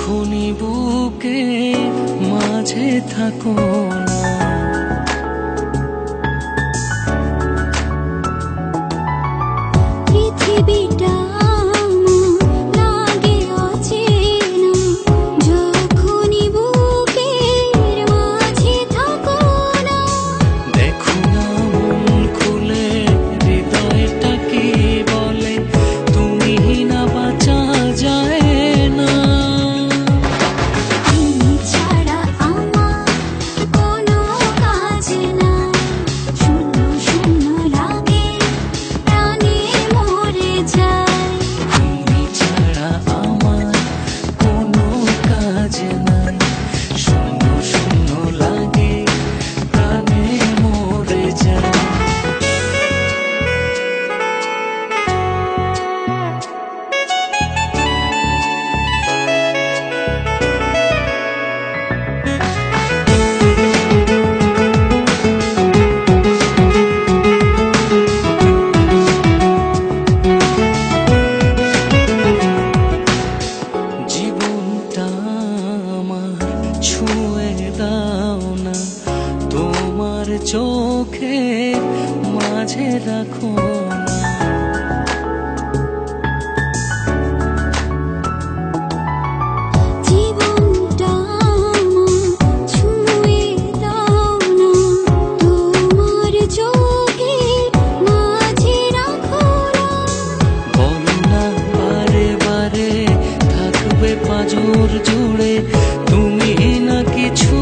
যখনই বুকে মাঝে থাকো না, পৃথিবীটা লাগে অচেনা, যখনই বুকের মাঝে থাকো না। দেখো না মন খুলে হৃদয়টা কি বলে, তুমি না বাঁচা যায় না। তুমি ছাড়া আমার কোনো কাজ নাই, শূন্য শূন্য লাগে প্রাণে মরে যায়। তুমি ছাড়া আমার কোনো কাজ নাই, শূন্য শূন্য লাগে প্রাণে মরে যায়। জীবনটা আমার ছুঁয়ে দাও না, তোমার চোখে মাঝে রাখো না। জীবনটা আমার ছুঁয়ে দাও না, তোমার চোখে মাঝে রাখো না। বলো না বারে বারে থাকবে পাঁজর জুড়ে, তুমি না কিছু